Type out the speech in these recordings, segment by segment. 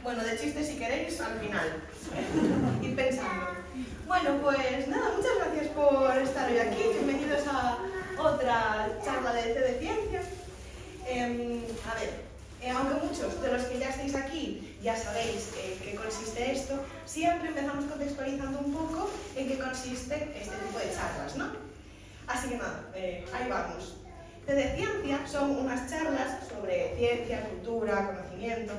Bueno, de chistes si queréis, al final. Ir pensando. Bueno, pues nada, muchas gracias por estar hoy aquí. Bienvenidos a otra charla de C de Ciencia. Aunque muchos de los que ya estáis aquí ya sabéis qué consiste esto, siempre empezamos contextualizando un poco en qué consiste este tipo de charlas, ¿no? Así que nada, ahí vamos. C de Ciencia son unas charlas sobre ciencia, cultura, conocimiento,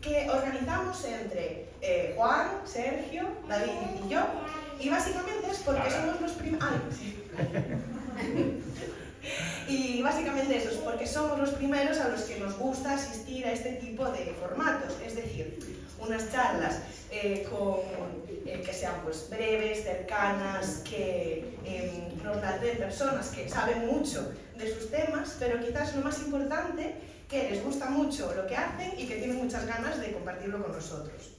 que organizamos entre Juan, Sergio, David y yo, y básicamente es porque somos los primeros... Y básicamente eso es porque somos los primeros a los que nos gusta asistir a este tipo de formatos, es decir, unas charlas que sean pues breves, cercanas, que nos las den personas que saben mucho de sus temas, pero quizás lo más importante, que les gusta mucho lo que hacen y que tienen muchas ganas de compartirlo con nosotros.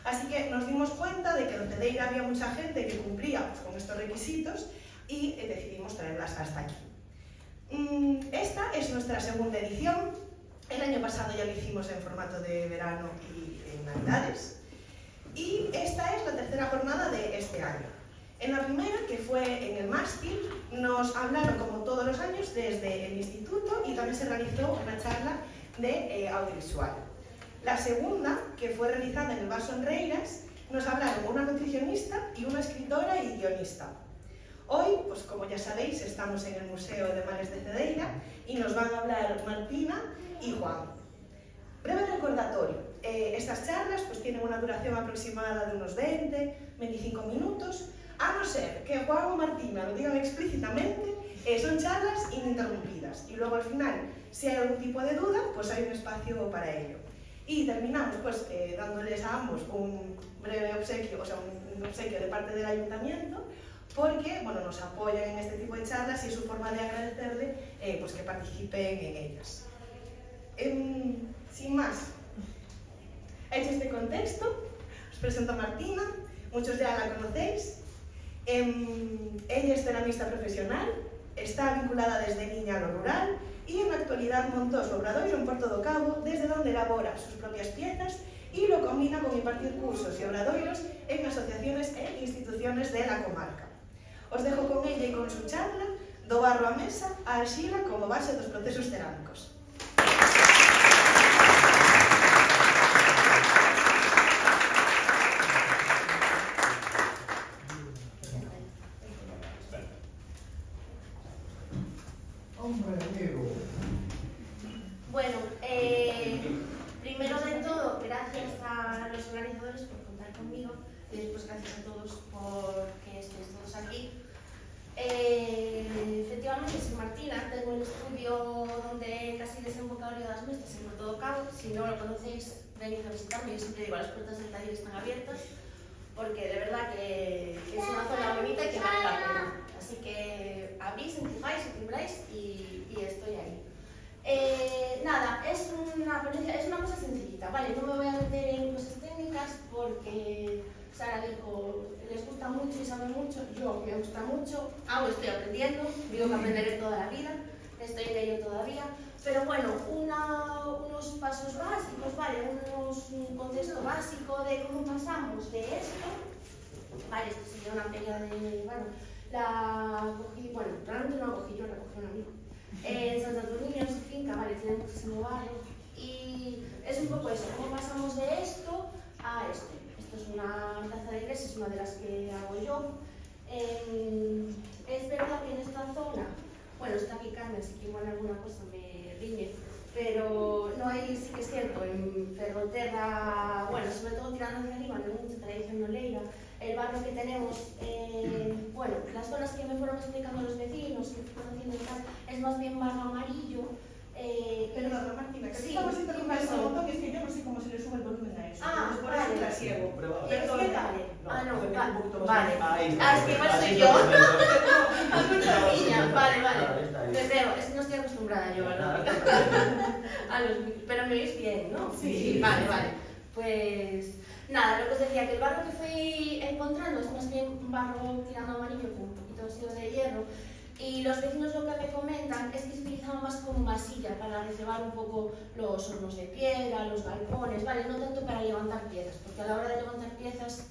Así que nos dimos cuenta de que en Cedeira había mucha gente que cumplía pues, con estos requisitos y decidimos traerlas hasta aquí. Esta es nuestra segunda edición. El año pasado ya lo hicimos en formato de verano y en Navidades. Y esta es la tercera jornada de este año. En la primera, que fue en el mástil, nos hablaron como todos los años desde el instituto y también se realizó una charla de audiovisual. La segunda, que fue realizada en el Bar Sonreiras, nos hablaron una nutricionista y una escritora y guionista. Hoy, pues como ya sabéis, estamos en el Museo de Males de Cedeira y nos van a hablar Martina y Juan. Breve recordatorio, estas charlas pues, tienen una duración aproximada de unos 20-25 minutos, a no ser que Juan o Martina lo digan explícitamente, son charlas ininterrumpidas y luego al final, si hay algún tipo de duda, pues hay un espacio para ello. Y terminamos pues dándoles a ambos un breve obsequio, o sea, un obsequio de parte del ayuntamiento, porque bueno, nos apoyan en este tipo de charlas y es su forma de agradecerle pues que participen en ellas. Sin más, hecho este contexto, os presento a Martina, muchos ya la conocéis. Ella es ceramista profesional, está vinculada desde niña a lo rural y en la actualidad montó su obradoiro en Porto do Cabo, desde donde elabora sus propias piezas y lo combina con impartir cursos y obradoiros en asociaciones e instituciones de la comarca. Os dejo con ella e con su charla do barro á mesa, a arxila como base dos procesos cerámicos. Bueno, primero de todo, gracias a los organizadores por contar conmigo y después gracias a todos por que estéis todos aquí. Efectivamente, soy Martina, tengo el estudio donde casi desemboca das Mestas en Porto do Cabo. Si no lo conocéis, venid a visitarme. Yo siempre digo, las puertas del taller están abiertas porque de verdad que es una zona bonita y que vale la pena. Así que abrís, empujáis, timbráis y estoy ahí. Nada, es una ponencia, es una cosa sencillita, ¿vale? No me voy a meter en cosas técnicas porque Sara dijo, les gusta mucho y sabe mucho, yo me gusta mucho, aún estoy aprendiendo, digo que aprenderé toda la vida, estoy en ello todavía, pero bueno, unos pasos básicos, ¿vale? Un contexto básico de cómo pasamos de esto, ¿vale? Esto sería una feria de, bueno, la cogí, bueno, realmente no la cogí yo, la cogí un amigo. En Santa Torniña, en su finca, vale, tiene muchísimo barro y es un poco eso, cómo pasamos de esto a esto. Esto es una taza de gres, es una de las que hago yo. Es verdad que en esta zona, bueno, está aquí Carmen, así que igual alguna cosa me riñe, pero no hay, sí que es cierto, en Ferrolterra, bueno, sobre todo tirando hacia arriba, no hay mucha tradición noleira. El barrio que tenemos, bueno, las zonas que me fueron explicando los vecinos, que fui conociendo y tal, es más bien barro amarillo. Perdón, Martina, que sí, estamos interrumpiendo un montón, que es que yo no sé cómo se le sube el volumen a eso. Ah, por eso vale. la ciego. Pero es que vale. Ah, no, Vale. Es que igual soy yo. Niña, vale. Les veo, es que no estoy acostumbrada yo a los micros. Pero me oís bien, ¿no? Sí. Vale. Pues nada, lo que os decía, que el barro que fui encontrando es más bien un barro tirando amarillo con un poquito de hierro. Y los vecinos lo que me comentan es que se utilizaban más como masilla para recebar un poco los hornos de piedra, los balcones, ¿vale? No tanto para levantar piezas, porque a la hora de levantar piezas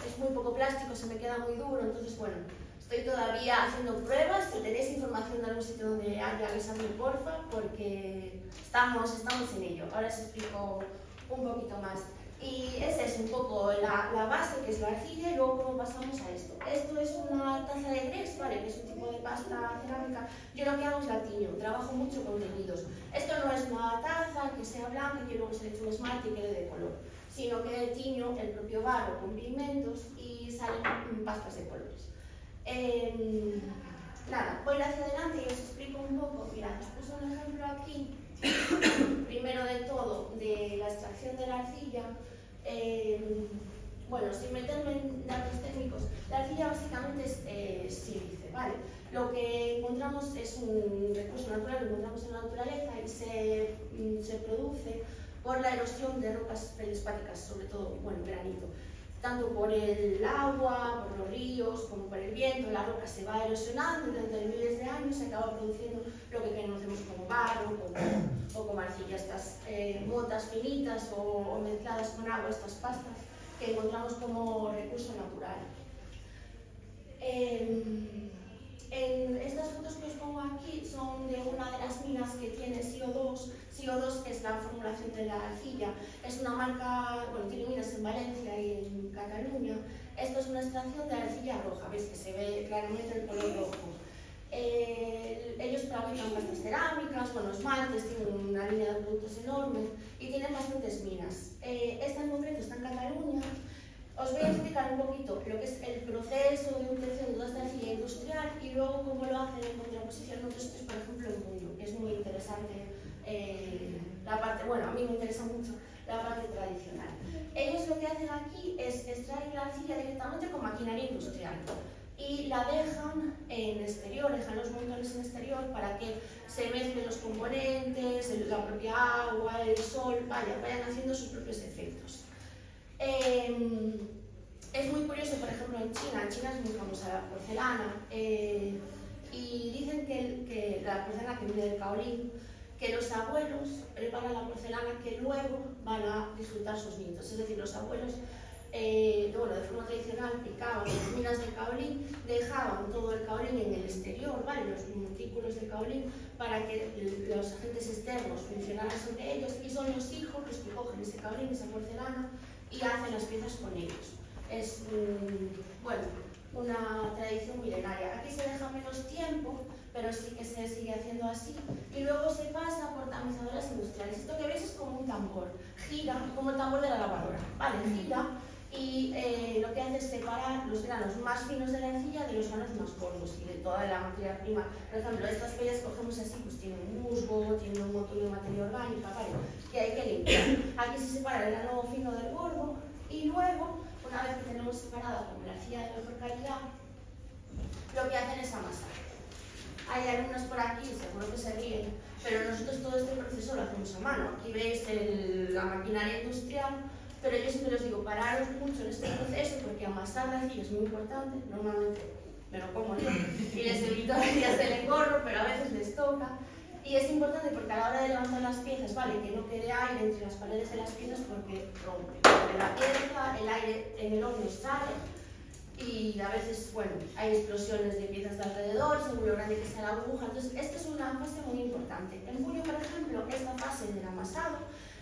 es muy poco plástico, se me queda muy duro, entonces bueno, estoy todavía haciendo pruebas. Si tenéis información de algún sitio donde haya, avisadme porfa, porque estamos en ello. Ahora os explico un poquito más. Y esa es un poco la base, que es la arcilla, y luego cómo pasamos a esto. Esto es una taza de Grex, ¿vale? Que es un tipo de pasta cerámica. Yo lo que hago es la tiño, trabajo mucho con teñidos. Esto no es una taza que sea blanca y que luego se le eche un esmalte y quede de color, sino que tiño el propio barro con pigmentos y salen pastas de colores. Nada, voy hacia adelante y os explico un poco. Mirad, os puse un ejemplo aquí, primero de todo, de la extracción de la arcilla. Bueno, sin meterme en datos técnicos, la arcilla básicamente es sílice, ¿vale? Lo que encontramos es un recurso natural que encontramos en la naturaleza y se produce por la erosión de rocas feldespáticas, sobre todo, bueno, granito. Tanto por el agua, por los ríos, como por el viento, la roca se va erosionando y durante miles de años se acaba produciendo lo que conocemos como barro o como arcilla, estas motas finitas o mezcladas con agua, estas pastas que encontramos como recurso natural. Estas fotos que os pongo aquí son de una de las minas que tiene CO2. CO2 es la formulación de la arcilla. Es una marca, bueno, tiene minas en Valencia y en Cataluña. Esto es una extracción de arcilla roja, veis que se ve claramente el color rojo. Ellos fabrican pastas cerámicas, bueno, esmaltes, tienen una línea de productos enorme y tienen bastantes minas. Esta en concreto está en Cataluña. Os voy a explicar un poquito lo que es el proceso de obtención de toda esta arcilla industrial y luego cómo lo hacen en contraposición a otros sitios, por ejemplo en Puyo, que es muy interesante la parte, bueno, a mí me interesa mucho la parte tradicional. Ellos lo que hacen aquí es extraer la arcilla directamente con maquinaria industrial y la dejan en exterior, dejan los montones en exterior para que se mezclen los componentes, la propia agua, el sol, vayan haciendo sus propios efectos. Es muy curioso, por ejemplo, en China es muy famosa la porcelana y dicen que la porcelana que viene del Kaolin, que los abuelos preparan la porcelana que luego van a disfrutar sus nietos. Es decir, los abuelos, bueno, de forma tradicional picaban las minas del Kaolin, dejaban todo el Kaolin en el exterior, ¿vale? Los montículos del Kaolin, para que los agentes externos funcionaran sobre ellos, y son los hijos los que cogen ese Kaolin, esa porcelana, y hacen las piezas con ellos. Es, bueno, una tradición milenaria. Aquí se deja menos tiempo, pero sí que se sigue haciendo así. Y luego se pasa por tamizadoras industriales. Esto que veis es como un tambor. Gira, como el tambor de la lavadora. Vale, gira y lo que hace es separar los granos más finos de la arcilla de los granos más gordos y de toda la materia prima. Por ejemplo, estas que cogemos así, pues tienen musgo, tienen un montón de materia orgánica, ¿vale? Que hay que limpiar. Aquí se separa el grano fino del gordo y luego, una vez que tenemos separada como la arcilla de mejor calidad, lo que hacen es amasar. Hay algunas por aquí, seguro que se ríen, pero nosotros todo este proceso lo hacemos a mano. Aquí veis la maquinaria industrial, pero yo siempre os digo, pararos mucho en este proceso porque amasar la arcilla es muy importante. Normalmente me lo como yo y les evito a ellas el engorro, pero a veces les toca. Y es importante porque a la hora de levantar las piezas, vale, que no quede aire entre las paredes de las piezas porque rompe. Porque la pieza, el aire en el horno sale y a veces, bueno, hay explosiones de piezas de alrededor, según lo grande que sea la aguja. Entonces, esta es una fase muy importante. En Puyo, por ejemplo, esta fase del amasado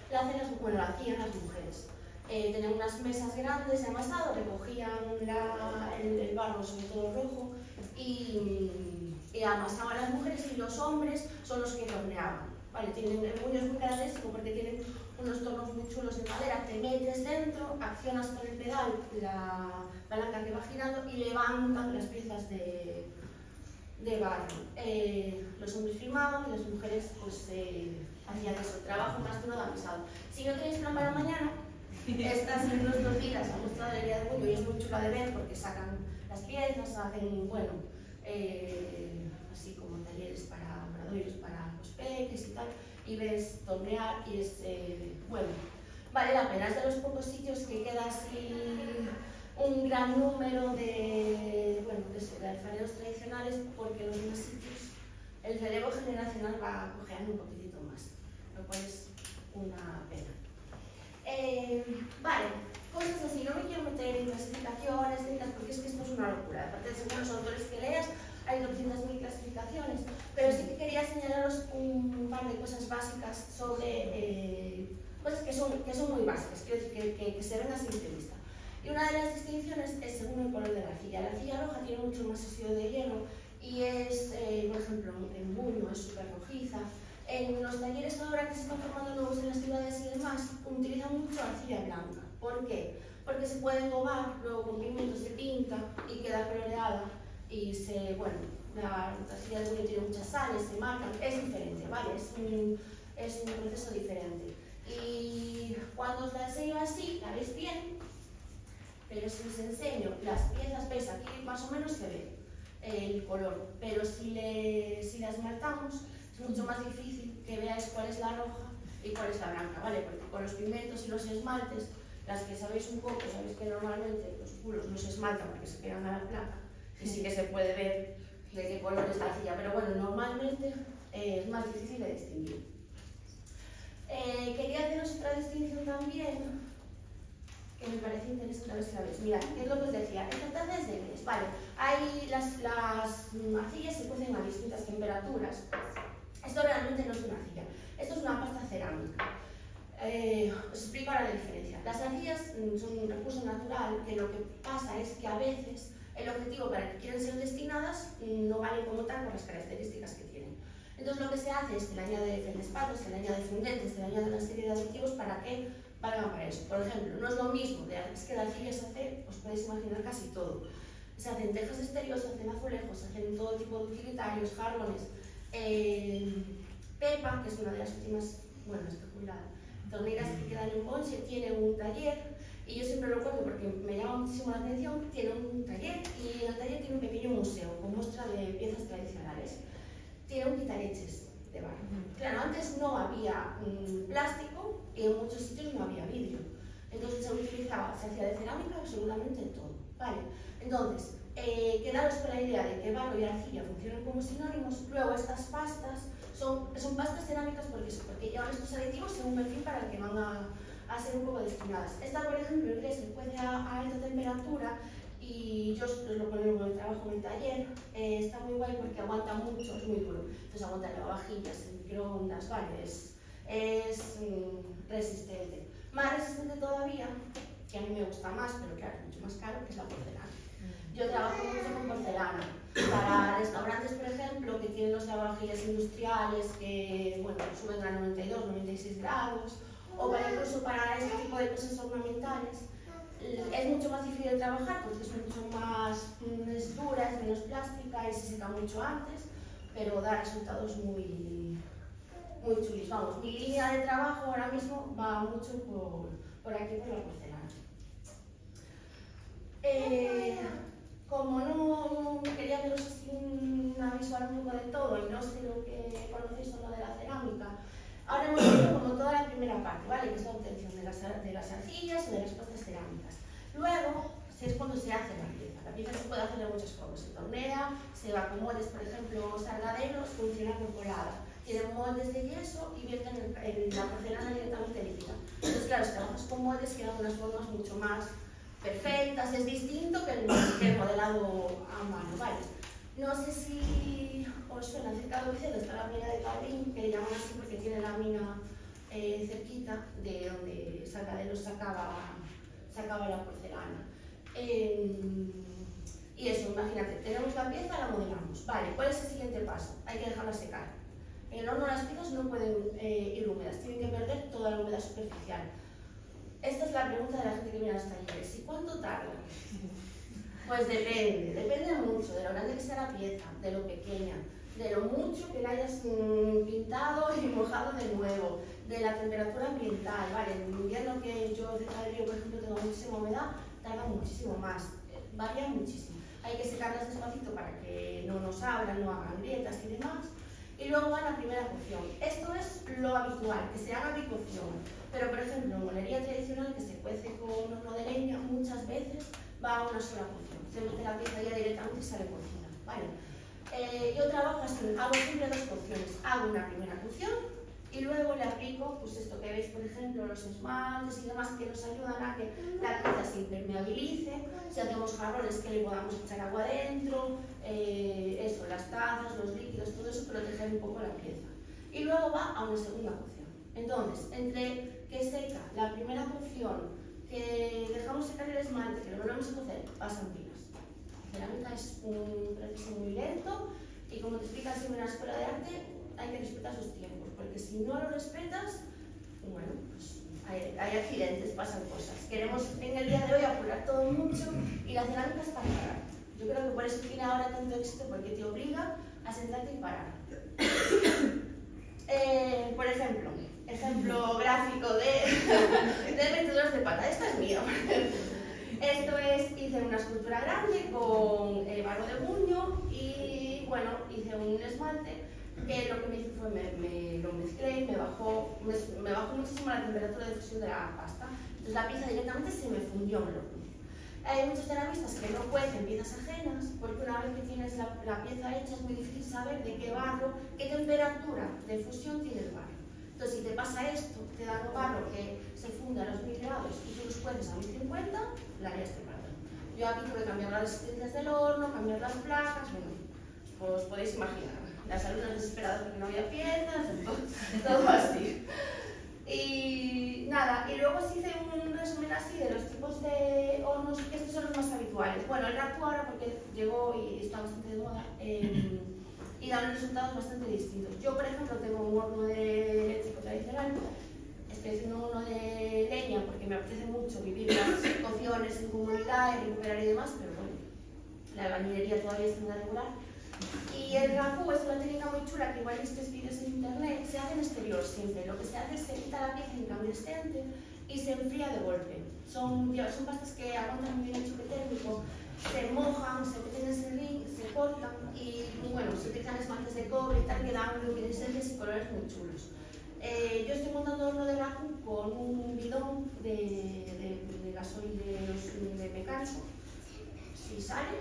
la hacían las mujeres. Tenían unas mesas grandes de amasado, recogían el barro, sobre todo rojo, y amasaban las mujeres, y los hombres son los que torneaban. Vale, el puño es muy característico porque tienen unos tornos muy chulos de madera. Te metes dentro, accionas con el pedal la palanca que va girando y levantan las piezas de barro. Los hombres filmaban y las mujeres pues hacían eso, trabajo más duro de amasado. Si no tenéis plan para mañana, estas en los 2 días han mostrado el día de Puyo y es muy chula de ver porque sacan las piezas, hacen, bueno, así como talleres para obradoiros, para los peques y tal, y ves tornear y es, bueno, vale la pena. Es de los pocos sitios que queda así un gran número de de alfareros tradicionales, porque en los demás sitios el relevo generacional va cojeando un poquitito más, lo cual es una pena. Vale, cosas así, no me quiero meter en clasificaciones, porque es que esto es una locura. Aparte de según los autores que leas, hay 200.000 clasificaciones, pero sí que quería señalaros un par de cosas básicas sobre cosas que son muy básicas, quiero decir, que se ven a simple vista. Y una de las distinciones es según el color de la arcilla. La arcilla roja tiene mucho más óxido de hierro y es, por ejemplo, en Buño es súper rojiza. En los talleres ahora que se están formando nuevos en las ciudades y demás, utilizan mucho arcilla blanca. ¿Por qué? Porque se puede engobar, luego con pigmento se pinta y queda coloreada y la arcilla de Buño tiene muchas sales, se marcan, es diferente, ¿vale? Es un proceso diferente. Y cuando os la enseño así, la veis bien, pero si os enseño las piezas, veis aquí más o menos se ve el color, pero si las marcamos es mucho más difícil que veáis cuál es la roja y cuál es la blanca, ¿vale? Porque con los pigmentos y los esmaltes, las que sabéis un poco, sabéis que normalmente los puros no se esmaltan porque se pegan a la placa y sí que se puede ver de qué color es la arcilla, pero bueno, normalmente es más difícil de distinguir. Quería haceros otra distinción también que me parece interesante, a ver si la veis. Mirad, ¿qué es lo que os decía? Esta taza es de gres, vale. Las arcillas se cuecen a distintas temperaturas. Esto realmente no es una arcilla, esto es una pasta cerámica. Os explico ahora la diferencia. Las arcillas son un recurso natural que lo que pasa es que a veces el objetivo para el que quieren ser destinadas no vale como tal por las características que tienen. Entonces lo que se hace es que le añade feldespatos, se le añade fundentes, se le añade una serie de aditivos para que valgan para eso. Por ejemplo, no es lo mismo, es que de arcilla se hace, os podéis imaginar casi todo. Se hacen tejas exteriores, se hacen azulejos, se hacen todo tipo de utilitarios, jarrones. Pepa, que es una de las últimas, está jubilada, torneras que quedan en Ponce, tiene un taller, y yo siempre lo cuento porque me llama muchísimo la atención, tiene un taller, y en el taller tiene un pequeño museo con muestra de piezas tradicionales. Tiene un quitaleches de barro. Claro, antes no había plástico y en muchos sitios no había vidrio. Entonces se hacía de cerámica absolutamente todo. Vale. Entonces, quedaros con la idea de que barro y arcilla funcionan como sinónimos. Luego estas pastas son pastas cerámicas porque llevan estos aditivos en un perfil para el que van a ser un poco destinadas. Esta, por ejemplo, el gres se cuece a alta temperatura y yo lo pongo en el trabajo en el taller. Está muy guay porque aguanta mucho, es muy duro. Entonces aguanta en lavavajillas, en microondas, ¿vale? Es resistente. Más resistente todavía, que a mí me gusta más, pero claro, es mucho más caro, que es la porcelana. Yo trabajo mucho con porcelana. Para restaurantes, por ejemplo, que tienen los lavavajillas industriales que suben a 92, 96 grados, o incluso para este tipo de cosas ornamentales, es mucho más difícil de trabajar porque es mucho más dura, es menos plástica y se seca mucho antes, pero da resultados muy chulos. Vamos, mi línea de trabajo ahora mismo va mucho por aquí, por la porcelana. Como no quería haceros así una visual un poco de todo y no sé lo que conocéis o no de la cerámica, ahora hemos visto como toda la primera parte, ¿vale? Que es la obtención de las arcillas o de las pastas cerámicas. Luego es cuando se hace la pieza. La pieza se puede hacer de muchas formas. Se tornea, se va con moldes, por ejemplo, Salgaderos funciona con colada. Tienen moldes de yeso y vierten la porcelana directamente líquida. Entonces, claro, si trabajas con moldes, quedan unas formas mucho más perfectas, es distinto que el modelado a mano, ¿vale? No sé si os suena cerca de Oviedo, está la mina de Cabrín, que le llaman así porque tiene la mina cerquita de donde Salgaderos sacaba la porcelana. Y eso, imagínate, tenemos la pieza, la modelamos. Vale, ¿cuál es el siguiente paso? Hay que dejarla secar. En el horno las piezas no pueden ir húmedas, tienen que perder toda la humedad superficial. Esta es la pregunta de la gente que viene a los talleres. ¿Y cuánto tarda? Pues depende mucho de lo grande que sea la pieza, de lo pequeña, de lo mucho que la hayas pintado y mojado de nuevo, de la temperatura ambiental. Vale, en invierno que yo cerca del río, por ejemplo, tengo muchísima humedad, tarda muchísimo más, varía muchísimo. Hay que secarlas despacito para que no nos abran, no hagan grietas y demás. Y luego va la primera cocción. Esto es lo habitual, que se haga bicocción. Pero, por ejemplo, en molería tradicional, que se cuece con horno de leña, muchas veces va a una sola cocción. Se mete la pieza ya directamente y sale cocida, ¿vale? Yo trabajo así, hago siempre dos cocciones. Hago una primera cocción y luego le aplico, pues esto que veis, por ejemplo, los esmaltes y demás que nos ayudan a que la pieza se impermeabilice. Si hacemos jarrones, que le podamos echar agua dentro, eso, las tazas, los líquidos, todo eso, proteger un poco la pieza. Y luego va a una segunda cocción. Entonces, entre que seca la primera cocción, que dejamos secar el esmalte, que lo volvemos a cocer, pasan días. La cerámica es un proceso muy lento y, como te explica siempre en la escuela de arte, hay que respetar sus tiempos, porque si no lo respetas, bueno, pues hay accidentes, pasan cosas. Queremos en el día de hoy apurar todo mucho y la cerámica es para parar. Yo creo que por eso tiene ahora tanto éxito, porque te obliga a sentarte y parar. Por ejemplo gráfico de métodos de pata. Esta es mía. Esto es, hice una escultura grande con barro de buño y, bueno, hice un esmalte que lo que me hizo fue, me lo mezclé y me bajó muchísimo la temperatura de fusión de la pasta. Entonces la pieza directamente se me fundió en el horno. Hay muchos ceramistas que no cuecen piezas ajenas, porque una vez que tienes la pieza hecha es muy difícil saber de qué barro, qué temperatura de fusión tiene el barro. Entonces, si te pasa esto, te dan un barro que se funde a los 1000 grados y tú los cueces a 1050, la harías preparada. Yo aquí tuve que cambiar las resistencias del horno, cambiar las placas, bueno, pues podéis imaginar. Las alumnas desesperadas porque no había piezas, todo así. Y nada, y luego os hice un resumen así de los tipos de hornos, que estos son los más habituales. Bueno, el raku ahora porque llegó y está bastante de moda y dan resultados bastante distintos. Yo, por ejemplo, tengo un horno eléctrico tradicional, estoy haciendo uno de leña porque me apetece mucho vivir las cocciones en comunidad y recuperar y demás, pero bueno, la albañilería todavía está en regular. Y el raku es una técnica muy chula que igual visteis vídeos en internet, se hace en exterior siempre. Lo que se hace es se quita la pieza incandescente y se enfría de golpe. Son pastas que aguantan muy bien el choque térmico, se mojan, se meten en ese ring, se cortan y bueno, se utilizan esmaltes de cobre y tal que dan luminiscencias y colores muy chulos. Yo estoy montando horno de raku con un bidón de gasoil de mecánico. Si sale,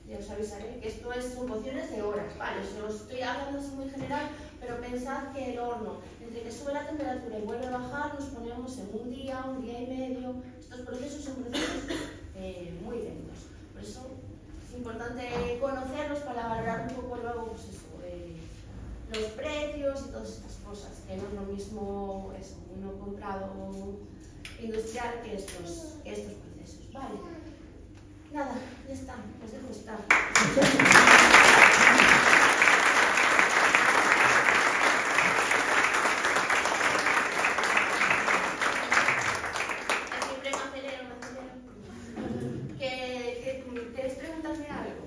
ya os avisaré que esto son cocciones de horas, vale, os estoy hablando así muy general, pero pensad que el horno, entre que sube la temperatura y vuelve a bajar, nos ponemos en un día y medio. Estos procesos son procesos muy lentos, por eso es importante conocerlos para valorar un poco luego, pues eso, los precios y todas estas cosas, que no es lo mismo eso, uno comprado industrial que estos procesos, vale. Nada, ya está, os dejo estar. Siempre me acelero. ¿Queréis preguntarme algo?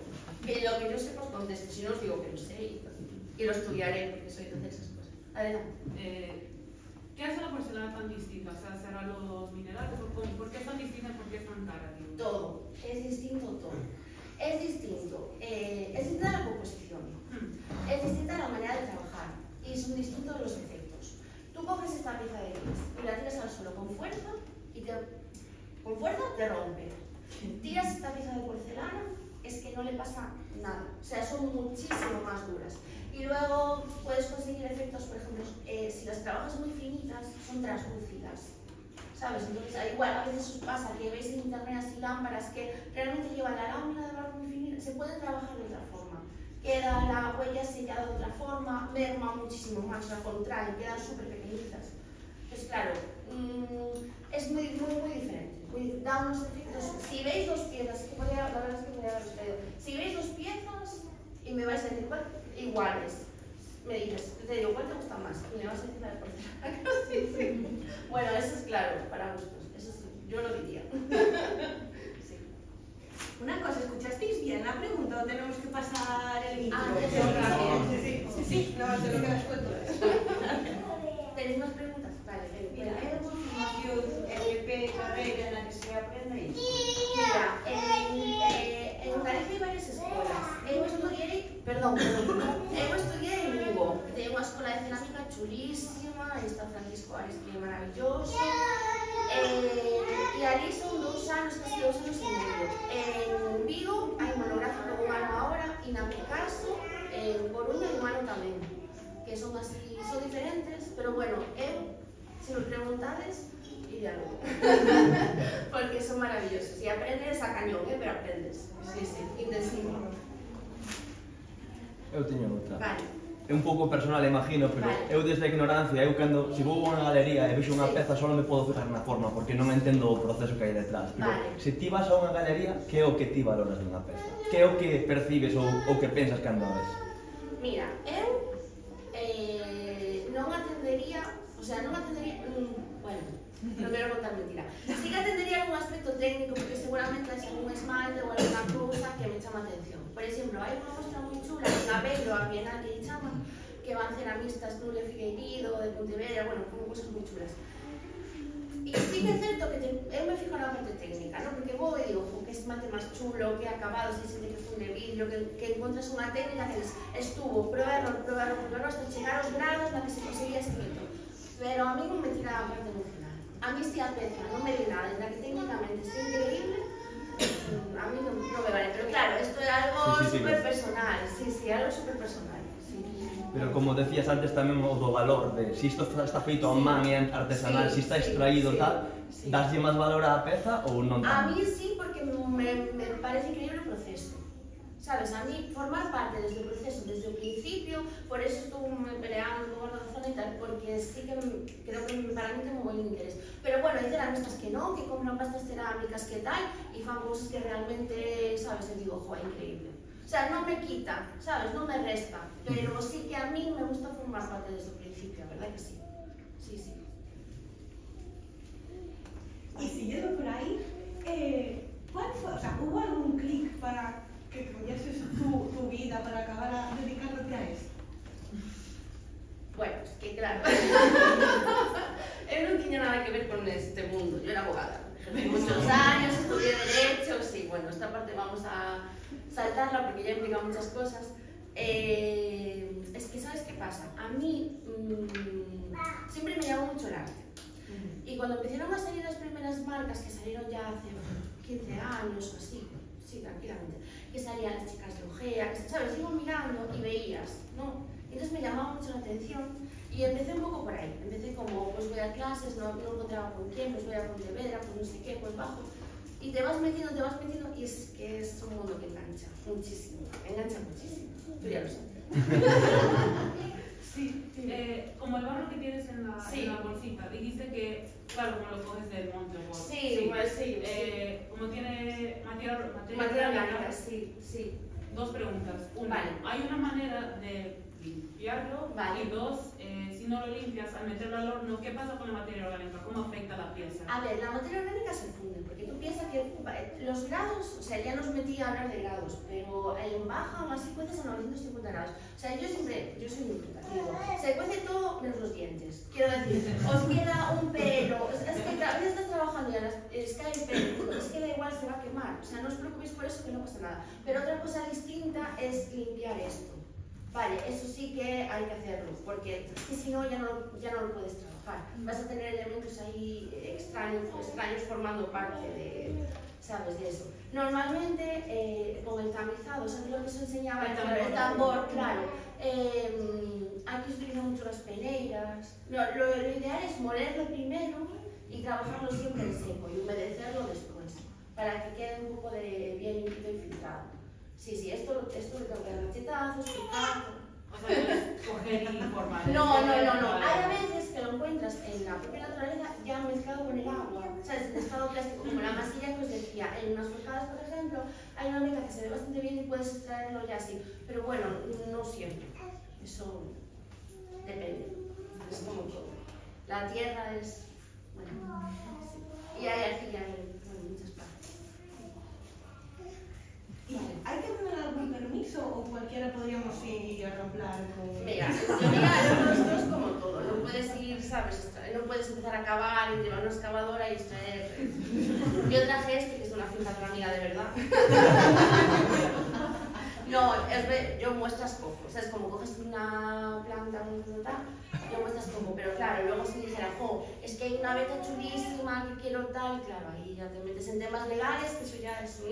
Que lo que yo sepa os conteste, si no os digo que lo sé y lo estudiaré porque soy de esas cosas. Adelante. ¿Qué hace la porcelana tan distinta? O sea, ¿será los minerales? ¿Por qué es tan distinta y por qué es tan cara? Todo, es distinto todo. Es distinta la composición, es distinta la manera de trabajar y son distintos los efectos. Tú coges esta pieza de gris y la tiras al suelo con fuerza y con fuerza te rompe. Tiras esta pieza de porcelana, es que no le pasa nada, o sea, son muchísimo más duras. Y luego puedes conseguir efectos, por ejemplo, si las trabajas muy finitas, son translúcidas. ¿Sabes? Entonces, igual a veces os pasa que veis en internet así lámparas que realmente llevan la lámina de barro muy finita, se puede trabajar de otra forma. Queda la huella sellada de otra forma, merma muchísimo más, la contrae, quedan súper pequeñitas. Entonces, claro, es muy diferente. Da unos efectos. Si veis dos piezas, la verdad es que podría haberos traído. Si veis dos piezas y me vais a decir, bueno, iguales. Me dices, te digo, ¿cuál te gusta más? Y me vas a decir la de porcelana. Bueno, eso es claro, para gustos. Eso sí, yo lo diría. Sí. Una cosa, ¿escuchasteis bien la pregunta o tenemos que pasar el intro? Sí, no, se lo que les cuento. ¿Tenéis más preguntas? Vale, Mira, ¿hay alguna formación FP, carrera en la que se aprenda ahí? Mira, en Galicia hay varias escuelas. Eu estudié en Lugo, que tengo una escuela de cerámica chulísima, está Francisco Ares, que é maravilloso. E ali son dous anos, casi 2 anos e medio. En Vigo hai monográfico un ano ahora, e na Picasso, en Coruña un ano tamén, que son así, son diferentes, pero bueno, eu, se me preguntades, iría logo. Porque son maravillosos, e aprendes a cañón, pero aprendes, sí, sí, intensivo. Eu teño outra. Vale. É un pouco personal, imagino, pero Vale. eu desde a ignorancia, eu cando, se vou a unha galería e vexo unha Sí. peza, só me podo fijar na forma, porque non entendo o proceso que hai detrás. Pero Vale. se ti vas a unha galería, que é o que ti valoras dunha peza? Que é o que percibes ou que pensas cando a ves? Mira, eu non atendería, o sea, non atendería, bueno, non quero contar mentira. Sí que atendería algún aspecto técnico, porque seguramente hai algún esmalte ou alguna cousa que me chama a atención. Por exemplo, hai unha mostra moi chula en Abello, a Bienal que lle chaman, que van ceramistas Nuria Figueiredo, de Pontevedra, bueno, con cosas moi chulas. E sí que é certo que eu me fijo na parte técnica, ¿no? Porque vou e digo, que esmalte máis chulo, que acabado, se sente que funde vidrio, que encontras unha técnica que estuvo, prueba, error, hasta chegar aos grados na que se conseguía ese efecto. Pero a mí non me tira a parte emocional. A mí si a peza non me di nada, en la que técnicamente está increíble, a mí non me vale. Pero claro, esto é algo super personal, sí, algo super personal. Sí. Pero como decías antes tamén o do valor de si isto está feito a man e artesanal, si está extraído tal, daslle máis valor á peza ou non tanto? A mí sí, porque me parece increíble o proceso. Sabes, a mí formar parte desde o proceso, desde o principio, por eso estuve peleando con a zona e tal, porque sí que creo que para mí ten un buen interés. Pero bueno, hai ceramistas que non, que compran pastas cerámicas que tal, e fan cosas que realmente, sabes, eu digo, jo, é increíble. O sea, non me quita, sabes, non me resta, pero sí que a mí me gusta formar parte desde o principio, a verdad que sí. Sí, sí. Y siguiendo por ahí, ¿cuál fue, o sea, hubo algún clic para que cambiases tu vida para acabar a dedicarte a esto? Bueno, es que claro, eu non tiña nada que ver con este mundo, yo era abogada, ejercí muchos años, estudié Derecho, sí, bueno, esta parte vamos a saltarla porque ya implica muchas cosas. Es que, ¿sabes qué pasa? A mí siempre me llamó mucho el arte. Y cuando empezaron a salir las primeras marcas, que salieron ya hace 15 años o así, sí, tranquilamente, que salían las chicas de Ogea, que, ¿sabes? Iba mirando y veías, ¿no? Entonces me llamaba mucho la atención y empecé un poco por ahí. Empecé como, pues voy a clases, no encontraba con quién, pues voy a Pontevedra, pues no sé qué, pues bajo. Y te vas metiendo y es que es un mundo que engancha muchísimo, engancha muchísimo. Tú ya lo sabes. Sí, como el barro que tienes en la bolsita, dijiste que, claro, como lo coges del monte o algo. Sí, pues sí. Como tiene material orgánico, sí. Dos preguntas. Una, vale. ¿hay una manera de limpiarlo? Vale. Y dos, si no lo limpias, al meterlo al horno, ¿qué pasa con la materia orgánica? ¿Cómo afecta la pieza? A ver, la materia orgánica se funde, porque tú piensas que los grados, o sea, ya nos metí a hablar de grados, pero en baja aún así cueces a 950 grados. O sea, yo soy muy bruta, digo, se cuece todo menos los dientes. Quiero decir, os queda un pelo, es que claro, ya estás trabajando y les cae el pelo, es que da igual, se va a quemar. O sea, no os preocupéis por eso, que no pasa nada. Pero otra cosa distinta es limpiar esto. Vale, eso sí que hay que hacerlo, porque es que si no ya no lo puedes trabajar. Vas a tener elementos ahí extraños formando parte de, ¿sabes? De eso. Normalmente con el tamizado, o sea, lo que se enseñaba el tambor, claro. Aquí se utilizan mucho las peneiras. Lo ideal es molerlo primero y trabajarlo siempre en seco y humedecerlo después, para que quede un poco de bien limpio y filtrado. Sí, esto le tengo que dar machetazos, picar. O sea, puedes coger y formar. No. Hay a veces que lo encuentras en la propia naturaleza ya mezclado con el agua. ¿Sabes? En estado plástico, como la masilla que os decía. En unas forjadas, por ejemplo, hay una mica que se ve bastante bien y puedes extraerlo ya así. Pero bueno, no siempre. Eso depende. Es como todo. La tierra es... Bueno, sí. Y hay arcilla en muchas partes. ¿Hay que tener algún permiso o cualquiera podríamos ir a ramplar con...? Mira, esto es como todo, no puedes ir, ¿sabes? No puedes empezar a cavar y llevar una excavadora y extraer... Yo traje este, que es una cinta de una amiga de verdad. No, yo muestras poco, o sea, es como coges una planta, yo muestras poco, pero claro, luego si dijera, jo, es que hay una beta chulísima que quiero tal, claro, ahí ya te metes en temas legales, que eso ya es,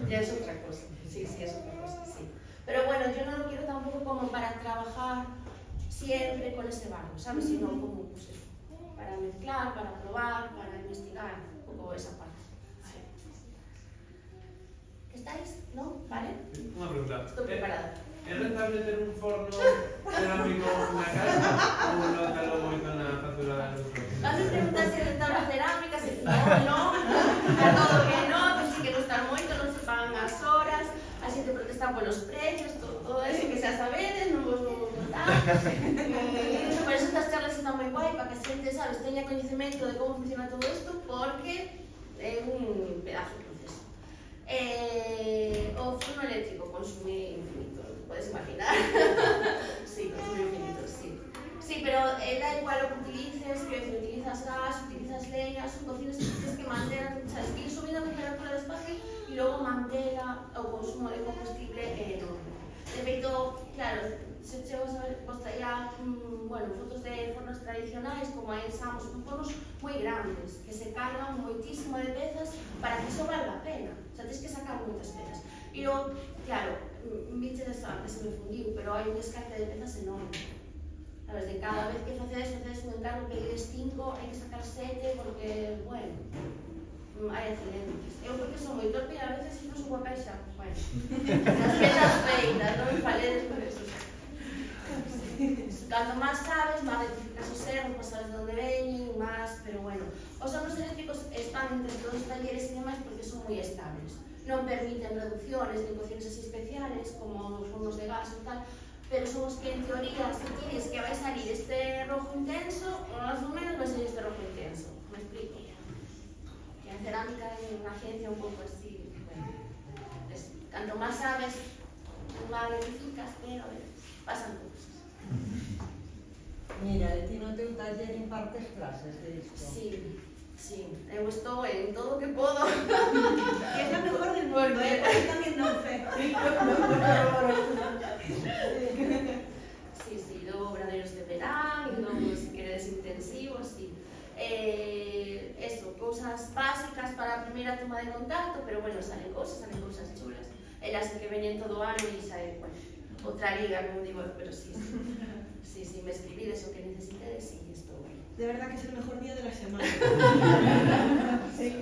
ya es otra cosa, sí, es otra cosa, sí. Pero bueno, yo no lo quiero tampoco como para trabajar siempre con ese barro, ¿sabes? Sino como, pues eso, para mezclar, para probar, para investigar, un poco esa parte. ¿Estáis? ¿No? ¿Vale? Una pregunta. Estoy preparada. ¿Es rentable tener un forno cerámico en la casa o un local muy con la factura de luz? Vas a preguntar si es rentable cerámica, si no, a todo que no, que sí que gustan moito, non se pagan as horas, así te protestan polos precios, todo eso que xa sabedes, non vos vou contar. Por eso estas charlas están moi guai, para que a xente, sabes, teña coñecemento de como funciona todo isto, porque é un pedazo de proceso. O forno eléctrico consume infinito, puedes imaginar. Sí, consume infinito, sí. Sí, pero da igual lo que utilices, que si utilizas gas, utilizas leña, son cocinas que tienes que mantener, sabes, ir subiendo la temperatura despacio y luego mantela o consumo de combustible enorme. De feito, claro, se vos a ver, vos traía, bueno, fotos de fornos tradicionais, como aí usamos, son fornos moi grandes, que se cargan moitísimo de pezas para que iso valga a pena. O sea, tens que sacar moitas pezas. E eu, claro, biche de sal, que se me fundiu, pero hai un descarte de pezas enorme. Sabes, de cada vez que facedes un encargo que ides 5, hai que sacar 7, porque, bueno, hai accidentes. Eu porque son moi torpe e a veces non subo a caixa, bueno, as pezas feitas, non me faledes por eso. Canto máis sabes, máis rectificas os erros, máis sabes de onde veñen, máis, pero bueno. Os hornos eléctricos están entre todos os talleres e demais porque son moi estables. Non permiten reducciones ni cocinas así especiales, como os hornos de gas e tal, pero son os que en teoría, se tienes que vai salir este rojo intenso, más ou menos vai salir este rojo intenso. Me explico. Que a cerámica é unha ciencia un pouco así, bueno, canto máis sabes, máis rectificas, pero a veces pasan cousas. Mira, ti no teu taller impartes clases de isto? Sí, sí, eu estou en todo o que podo. Que es la mejor del mundo, porque también no fe. Sí, luego obradoiros de verán, luego si queredes intensivos, sí. Eso, cousas básicas para a primeira toma de contacto, pero bueno, salen cousas chulas. Elas que veñen todo o ano e xa é, bueno, outra liga, non digo, pero sí, me escribides o que necesitedes y estou ben. De verdad que es el mejor día de la semana. Sí.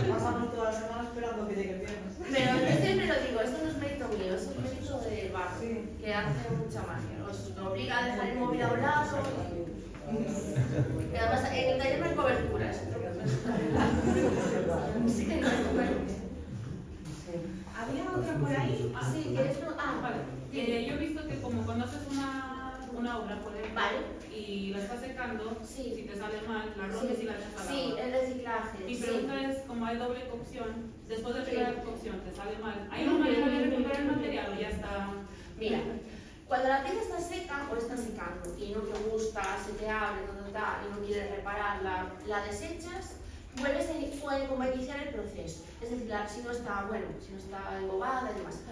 Pasamos toda la semana esperando que llegue el viernes. Pero yo siempre lo digo, esto no es mérito mío, es un mérito de barro, que hace mucha magia. Os obliga a dejar el móvil a un lado. Y además, en el taller no hay cobertura, es otro problema. Sí que no hay cobertura. ¿Había otra por ahí? Sí, ¿quieres no? Vale. Yo he visto que como cuando haces una obra, por ejemplo, Vale. y la estás secando, Sí. si te sale mal, la rompes y la echas al agua. Sí, el reciclaje. Mi pregunta es, como hay doble cocción, después de la Sí. primera cocción te sale mal, ¿hay una manera de recuperar el material o ya está? Mira, cuando la pieza está seca o está secando y no te gusta, se te abre, y no quieres repararla, la desechas, vuelves como a iniciar el proceso. Es decir, si no está, bueno, si no está embobada y demás.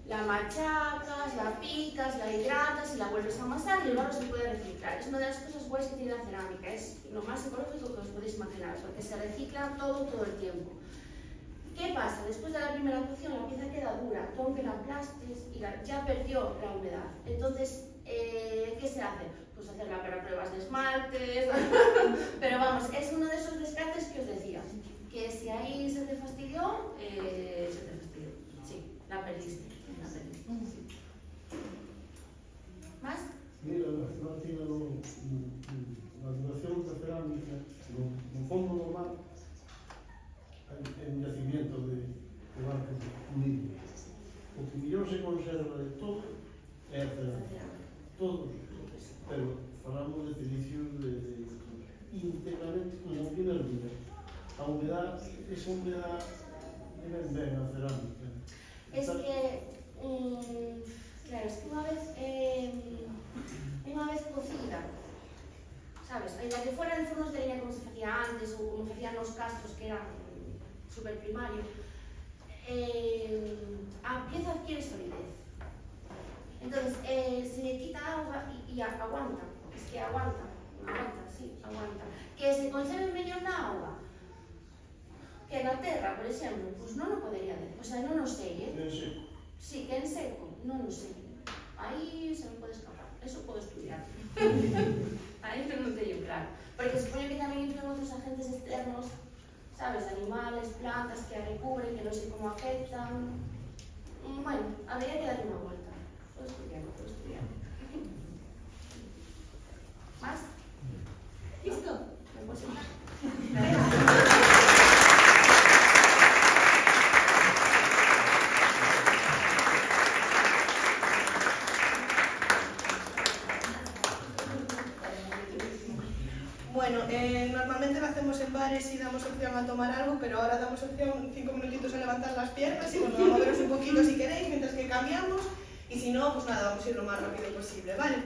La machacas, la picas, la hidratas y la vuelves a amasar y el barro se puede reciclar. Es una de las cosas guays que tiene la cerámica, es lo más ecológico que os podéis imaginar, porque se recicla todo el tiempo. ¿Qué pasa? Después de la primera cocción la pieza queda dura, tú aunque la aplastes y ya perdió la humedad. Entonces, ¿qué se hace? Pues hacerla para pruebas de esmaltes, pero vamos, es uno de esos descartes que os decía, que si ahí se te fastidió, sí, la perdiste. ¿Más? Mira, no tiene la duración de cerámica, no fondo normal, en yacimiento de barcos unidos. O que mellor se conserva de todo é a cerámica. Todos. Pero falamos de servicios íntegramente con la primeira vida. A humedad, esa humedad ven ben a cerámica. Es que, claro, es que una vez cocida, ¿sabes? En la que fuera en fornos de leña como se hacía antes o como se hacían los castros que eran súper primarios, a pieza adquiere solidez. Entonces, se le quita agua y aguanta. Es que aguanta, sí, aguanta. Que se conserve mellor na auga que na terra, por exemplo, pois non o podería ver. O sea, non o sei, En seco. Sí, que en seco, non o sei. Aí se me pode escapar. Eso podo estudiar. Aí non teño claro. Porque se supone que tamén influen outros agentes externos, sabes, animales, plantas que a recubren, que non sei como afectan. Bueno, habría que darle unha volta. Podo estudiar. Más? Listo? Me podo sentar? Bueno, normalmente lo hacemos en bares y damos opción a tomar algo, pero ahora damos opción 5 minutitos a levantar las piernas y bueno, a moveros un poquito si queréis mientras que cambiamos y si no, pues nada, vamos a ir lo más rápido posible, ¿vale?